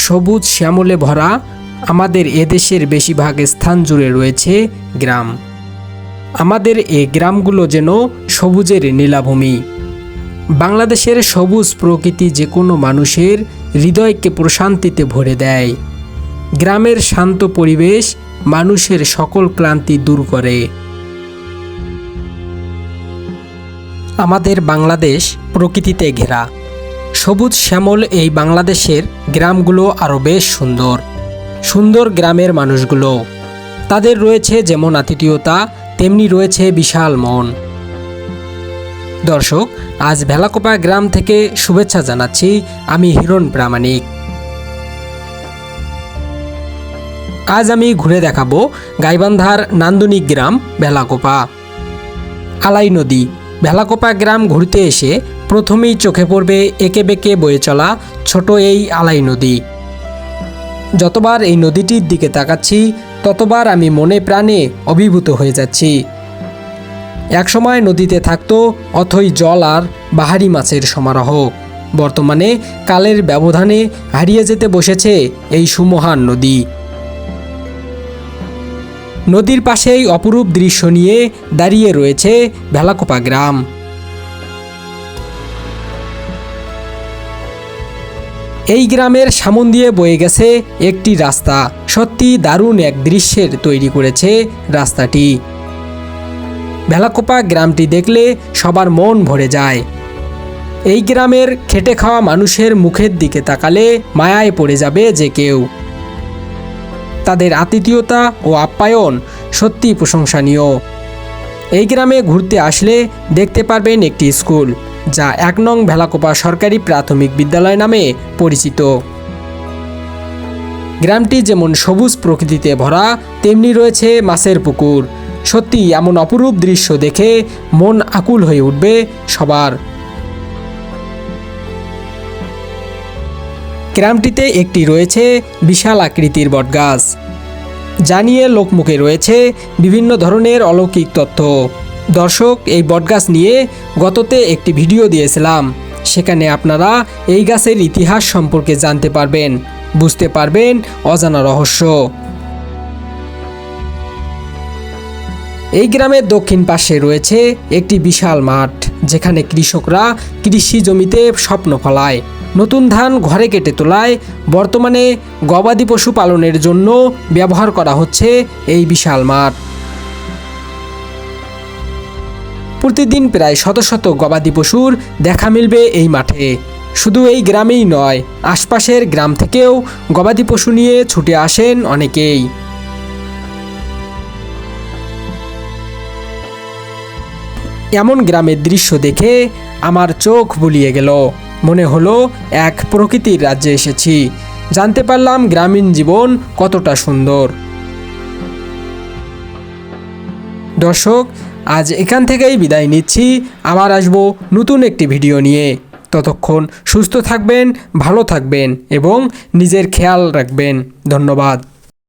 সবুজ শ্যামলে ভরা আমাদের এদেশের বেশিরভাগ স্থান জুড়ে রয়েছে গ্রাম। আমাদের এই গ্রামগুলো যেন সবুজের নীলাভূমি। বাংলাদেশের সবুজ প্রকৃতি যে কোনো মানুষের হৃদয়কে প্রশান্তিতে ভরে দেয়। গ্রামের শান্ত পরিবেশ মানুষের সকল ক্লান্তি দূর করে। আমাদের বাংলাদেশ প্রকৃতিতে ঘেরা। সবুজ শ্যামল এই বাংলাদেশের গ্রামগুলো আরও বেশ সুন্দর। সুন্দর গ্রামের মানুষগুলো, তাদের রয়েছে যেমন আতিথেয়তা, তেমনি রয়েছে বিশাল মন। দর্শক, আজ ভেলাকোপা গ্রাম থেকে শুভেচ্ছা জানাচ্ছি আমি হিরণ প্রামাণিক। আজ আমি ঘুরে দেখাবো গাইবান্ধার নান্দনিক গ্রাম ভেলাকোপা। আলাই নদী। ভেলাকোপা গ্রাম ঘুরতে এসে প্রথমেই চোখে পড়বে এঁকে বেঁকে বয়ে চলা ছোট এই আলাই নদী। যতবার এই নদীটির দিকে তাকাচ্ছি ততবার আমি মনে প্রাণে অভিভূত হয়ে যাচ্ছি। একসময় নদীতে থাকতো অথই জল আর বাহারি মাছের সমারোহ। বর্তমানে কালের ব্যবধানে হারিয়ে যেতে বসেছে এই সুমহান নদী। নদীর পাশেই অপরূপ দৃশ্য নিয়ে দাঁড়িয়ে রয়েছে ভেলাকোপা গ্রাম। এই গ্রামের সামন দিয়ে বয়ে গেছে একটি রাস্তা। সত্যি দারুণ এক দৃশ্যের তৈরি করেছে রাস্তাটি। ভেলাকোপা গ্রামটি দেখলে সবার মন ভরে যায়। এই গ্রামের খেটে খাওয়া মানুষের মুখের দিকে তাকালে মায়ায় পড়ে যাবে যে কেউ। তাদের আতিথেয়তা ও আপ্যায়ন সত্যি প্রশংসনীয়। এই গ্রামে ঘুরতে আসলে দেখতে পারবেন একটি স্কুল, যা ১ নং ভেলাকোপা সরকারি প্রাথমিক বিদ্যালয় নামে পরিচিত। গ্রামটি যেমন সবুজ প্রকৃতিতে ভরা, তেমনি রয়েছে মাছের পুকুর। সত্যি এমন অপরূপ দৃশ্য দেখে মন আকুল হয়ে উঠবে সবার। গ্রামটিতে একটি রয়েছে বিশাল আকৃতির বটগাছ, যা নিয়ে লোকমুখে রয়েছে বিভিন্ন ধরনের অলৌকিক তথ্য। দর্শক, এই বটগাছ নিয়ে গততে একটি ভিডিও দিয়েছিলাম। সেখানে আপনারা এই গাছের ইতিহাস সম্পর্কে জানতে পারবেন, বুঝতে পারবেন অজানা রহস্য। এই গ্রামের দক্ষিণ পাশে রয়েছে একটি বিশাল মাঠ, যেখানে কৃষকরা কৃষি জমিতে স্বপ্ন ফলায়। নতুন ধান ঘরে কেটে তোলায় বর্তমানে গবাদি পশু পালনের জন্য ব্যবহার করা হচ্ছে এই বিশাল মাঠ। প্রতিদিন প্রায় শত শত গবাদি পশুর দেখা মিলবে এই মাঠে। শুধু এই গ্রামেই নয়, আশপাশের গ্রাম থেকেও গবাদি পশু নিয়ে ছুটে আসেন অনেকেই। এমন গ্রামের দৃশ্য দেখে আমার চোখ বুলিয়ে গেল। মনে হলো এক প্রকৃতির রাজ্যে এসেছি। জানতে পারলাম গ্রামীণ জীবন কতটা সুন্দর। দর্শক, আজ এখান থেকেই বিদায় নিচ্ছি। আবার আসবো নতুন একটি ভিডিও নিয়ে। ততক্ষণ সুস্থ থাকবেন, ভালো থাকবেন এবং নিজের খেয়াল রাখবেন। ধন্যবাদ।